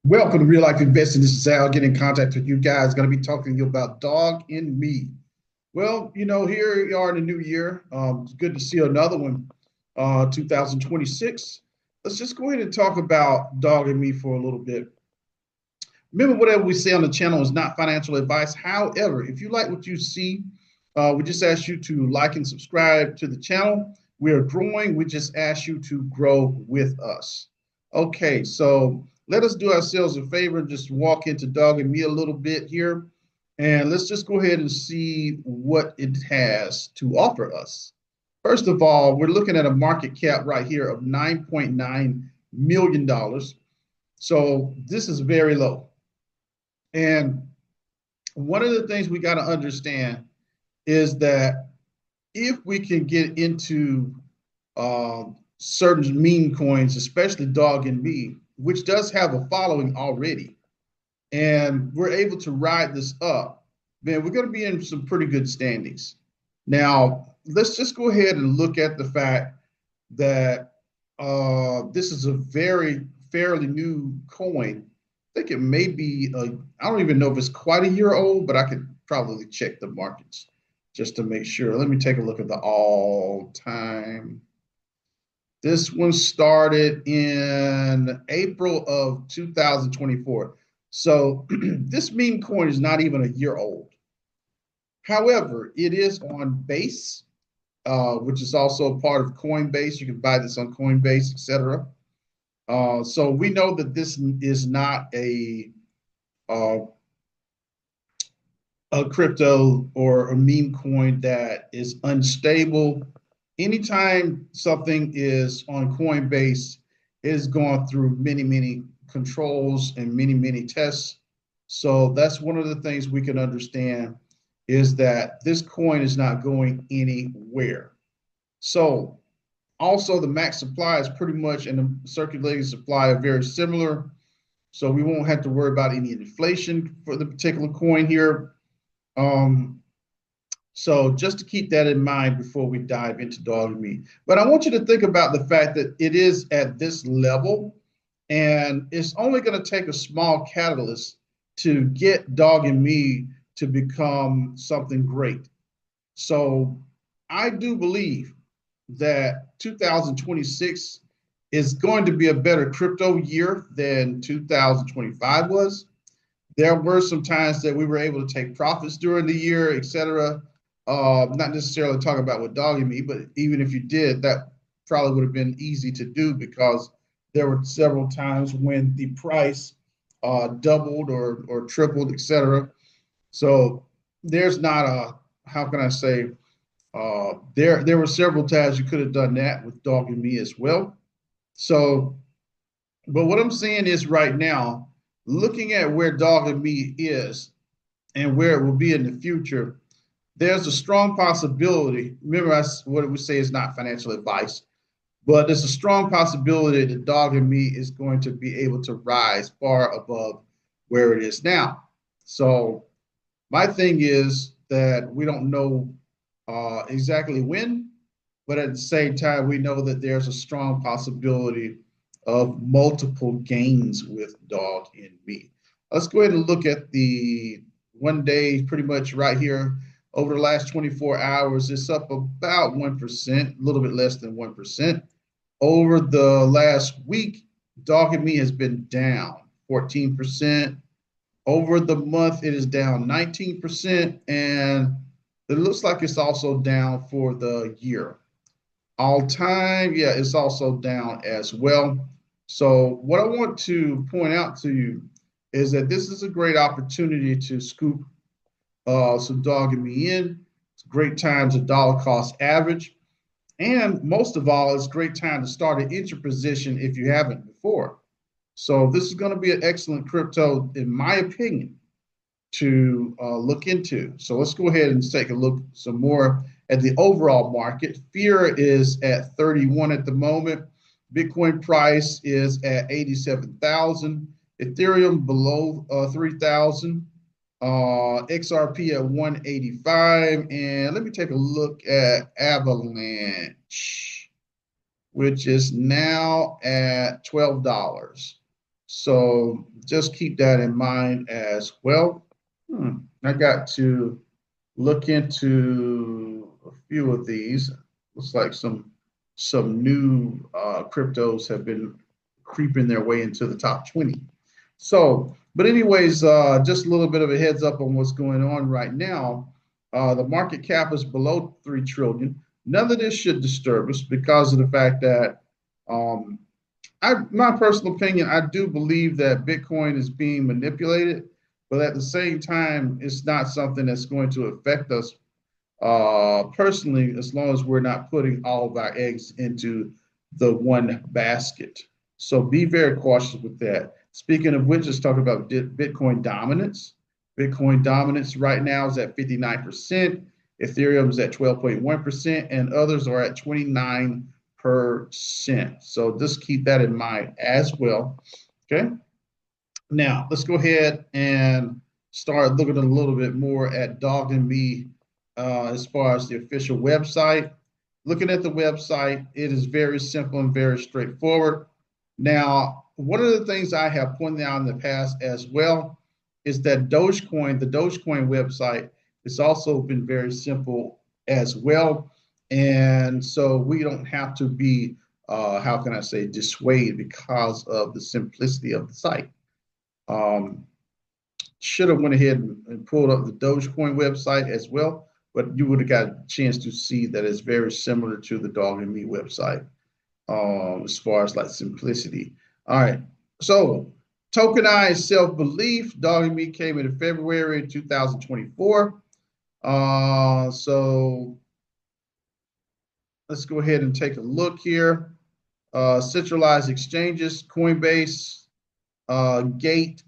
Welcome to Real Life Investing. This is Al. Get in contact with you guys. Going to be talking to you about dog in me. Well, here you are in the new year. It's good to see another one, 2026. Let's just go ahead and talk about dog in me for a little bit. Remember, whatever we say on the channel is not financial advice. However, if you like what you see, we just ask you to like and subscribe to the channel. We are growing. We just ask you to grow with us. Okay, so let us do ourselves a favor and just walk into dog and me a little bit here. And let's just go ahead and see what it has to offer us. First of all, we're looking at a market cap right here of $9.9 million. So this is very low. And one of the things we got to understand is that if we can get into certain meme coins, especially dog and me, which does have a following already, and we're able to ride this up, then we're going to be in some pretty good standings. Now, let's just go ahead and look at the fact that this is a fairly new coin. I think it may be, I don't even know if it's quite a year old, but I could probably check the markets just to make sure. Let me take a look at the all time. This one started in April of 2024. So this meme coin is not even a year old. However, it is on Base, which is also a part of Coinbase. You can buy this on Coinbase, etc. So we know that this is not a crypto or a meme coin that is unstable. Anytime something is on Coinbase, it is going through many controls and many tests. So that's one of the things we can understand is that this coin is not going anywhere. So also the max supply is pretty much, and the circulating supply are very similar. So we won't have to worry about any inflation for the particular coin here. So just to keep that in mind before we dive into dog and me. But I want you to think about the fact that it is at this level, and it's only going to take a small catalyst to get dog and me to become something great. So I do believe that 2026 is going to be a better crypto year than 2025 was. There were some times that we were able to take profits during the year, etc. Not necessarily talking about with dog and me, but even if you did, that probably would have been easy to do because there were several times when the price doubled or tripled, etc. So there's not a, how can I say, there were several times you could have done that with dog and me as well. So, but what I'm saying is right now, looking at where dog and me is and where it will be in the future, there's a strong possibility. Remember, what we say is not financial advice, but there's a strong possibility that dog and me is going to be able to rise far above where it is now. So my thing is that we don't know exactly when, but at the same time, we know that there's a strong possibility of multiple gains with dog and me. Let's go ahead and look at the 1 day, pretty much right here. Over the last 24 hours, it's up about 1%, a little bit less than 1%. Over the last week, dog and me has been down 14%. Over the month, it is down 19%, and it looks like it's also down for the year. All time, yeah, it's also down as well. So what I want to point out to you is that this is a great opportunity to scoop some dog and me in. It's a great time to dollar cost average. And most of all, it's a great time to start an entry position if you haven't before. So this is going to be an excellent crypto, in my opinion, to look into. So let's go ahead and take a look some more at the overall market. Fear is at 31 at the moment. Bitcoin price is at 87,000. Ethereum below 3,000. XRP at 185. And let me take a look at Avalanche, which is now at $12. So just keep that in mind as well. I got to look into a few of these. Looks like some new cryptos have been creeping their way into the top 20. So, but anyways, just a little bit of a heads up on what's going on right now. The market cap is below 3 trillion. None of this should disturb us because of the fact that um, my personal opinion, I do believe that Bitcoin is being manipulated, but at the same time, it's not something that's going to affect us personally, as long as we're not putting all of our eggs into the one basket. So be very cautious with that. Speaking of which, let's talk about Bitcoin dominance. Bitcoin dominance right now is at 59%. Ethereum is at 12.1%, and others are at 29%. So just keep that in mind as well. Okay. Now let's go ahead and start looking a little bit more at DOGINME as far as the official website. Looking at the website, it is very simple and very straightforward. Now, one of the things I have pointed out in the past as well is that Dogecoin, the Dogecoin website, has also been very simple as well. And so we don't have to be, how can I say, dissuaded because of the simplicity of the site. Should have went ahead and pulled up the Dogecoin website as well, but you would have got a chance to see that it's very similar to the DOGINME website as far as like simplicity. All right, so tokenized self-belief, DOGINME came in February 2024. So let's go ahead and take a look here. Centralized exchanges, Coinbase, Gate,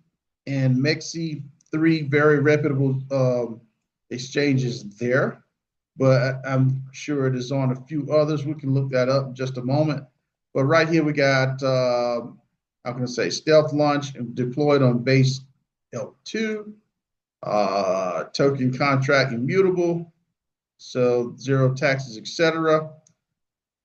and Mexi, 3 very reputable exchanges there. But I'm sure it is on a few others. We can look that up in just a moment. But right here we got, how can I say, stealth launch and deployed on base L2, token contract immutable, so zero taxes, etc.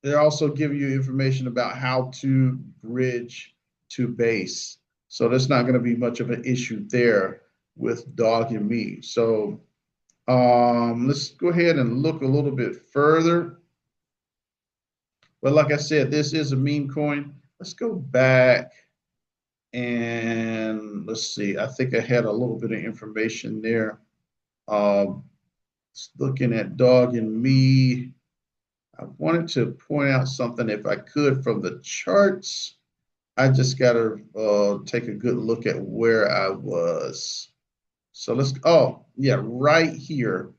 They also give you information about how to bridge to base. So there's not going to be much of an issue there with DOGINME. So let's go ahead and look a little bit further. But like I said, this is a meme coin. Let's go back and let's see. I think I had a little bit of information there. Looking at DOGINME, I wanted to point out something if I could from the charts. I just got to take a good look at where I was. So let's, oh, yeah, right here.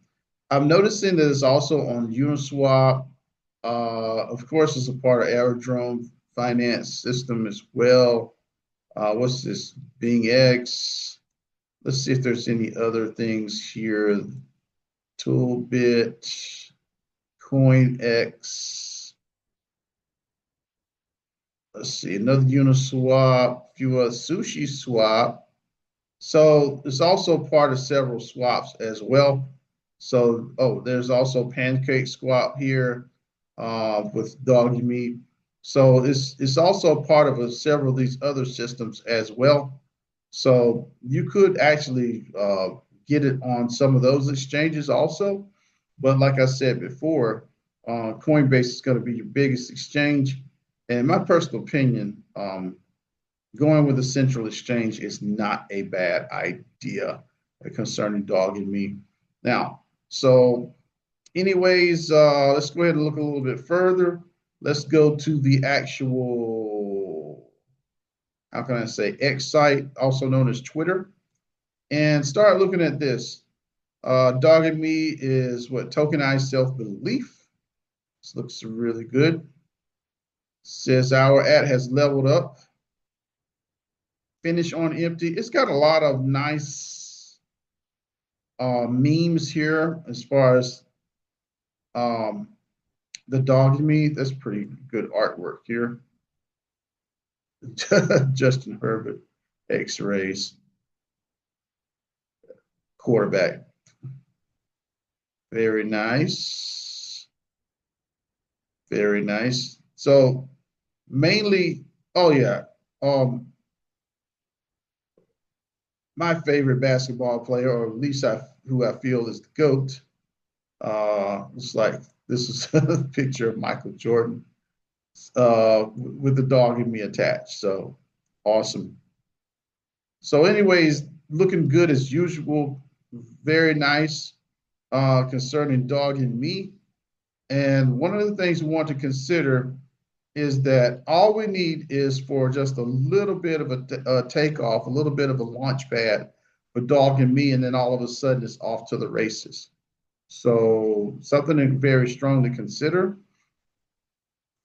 I'm noticing that it's also on Uniswap. Of course, it's a part of Aerodrome Finance System as well. What's this? Bing X. Let's see if there's any other things here. Toolbit, CoinX. Let's see, another Uniswap, few other Sushi Swap. So it's also part of several swaps as well. So, oh, there's also Pancake Swap here with DOGINME. So it's also part of several of these other systems as well. So you could actually get it on some of those exchanges also. But like I said before, Coinbase is going to be your biggest exchange. And in my personal opinion, going with a central exchange is not a bad idea concerning DOGINME. Now, so anyways, let's go ahead and look a little bit further. Let's go to the actual, how can I say, X site, also known as Twitter, and start looking at this. DOGINME is what? Tokenized self-belief. This looks really good. Says our ad has leveled up. Finish on empty. It's got a lot of nice memes here as far as the DOGINME. That's pretty good artwork here. Justin Herbert, X-rays, quarterback. Very nice. Very nice. So mainly, oh yeah. my favorite basketball player, or at least who I feel is the GOAT. It's like this is a picture of Michael Jordan with the dog in me attached. So awesome. So, anyways, looking good as usual. Very nice concerning dog and me. And one of the things we want to consider is that all we need is for just a little bit of a takeoff, a little bit of a launch pad for dog and me, and then all of a sudden it's off to the races. So something to very strongly consider.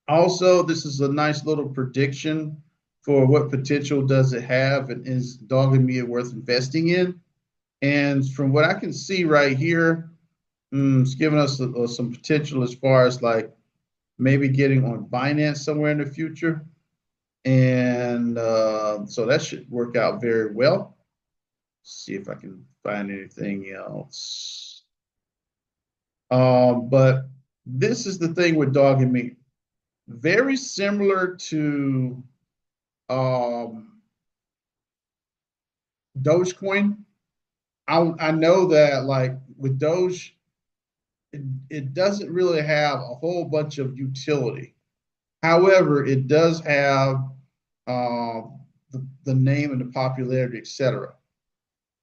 Also, this is a nice little prediction for what potential does it have, and is dog and me worth investing in? And from what I can see right here, it's giving us some potential as far as like maybe getting on Binance somewhere in the future. And so that should work out very well. See if I can find anything else. But this is the thing with dog and me. Very similar to Dogecoin. I know that like with Doge, it doesn't really have a whole bunch of utility. However, it does have uh, the name and the popularity, etc.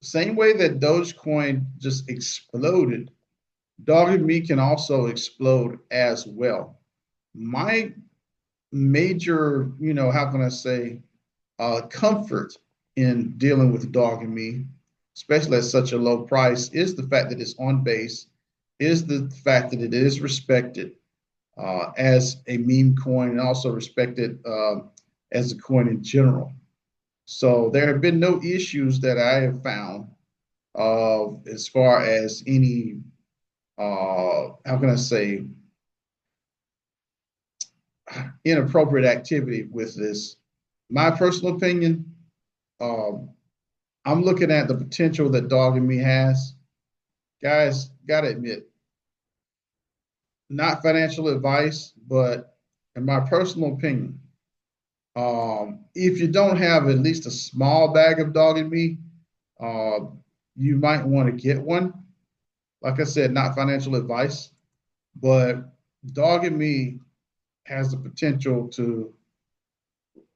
Same way that Dogecoin just exploded, Dog and Me can also explode as well. My major, how can I say, comfort in dealing with Dog and Me, especially at such a low price, is the fact that it's on base, is the fact that it is respected as a meme coin, and also respected as a coin in general. So there have been no issues that I have found as far as any, how can I say, inappropriate activity with this. My personal opinion, I'm looking at the potential that Dog and Me has. Guys, gotta admit, not financial advice, but in my personal opinion, if you don't have at least a small bag of Dog and Me, you might want to get one. Like I said, not financial advice, but Dog and Me has the potential to,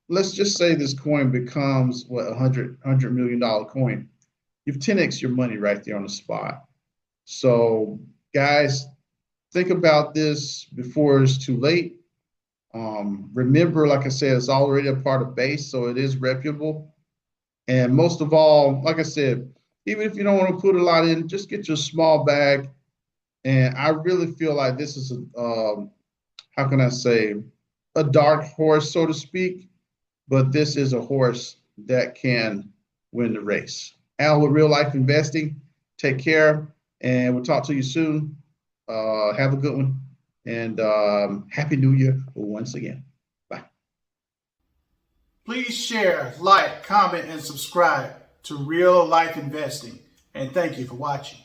let's just say this coin becomes what, $100 million coin. You've 10x your money right there on the spot. So guys, think about this before it's too late. Remember, like I said, it's already a part of base, so it is reputable. And most of all, like I said, even if you don't want to put a lot in, just get your small bag. And I really feel like this is how can I say, a dark horse, so to speak. But this is a horse that can win the race. Al with Real Life Investing. Take care, and we'll talk to you soon. Have a good one, and Happy New Year once again. Bye. Please share, like, comment, and subscribe to Real Life Investing. And thank you for watching.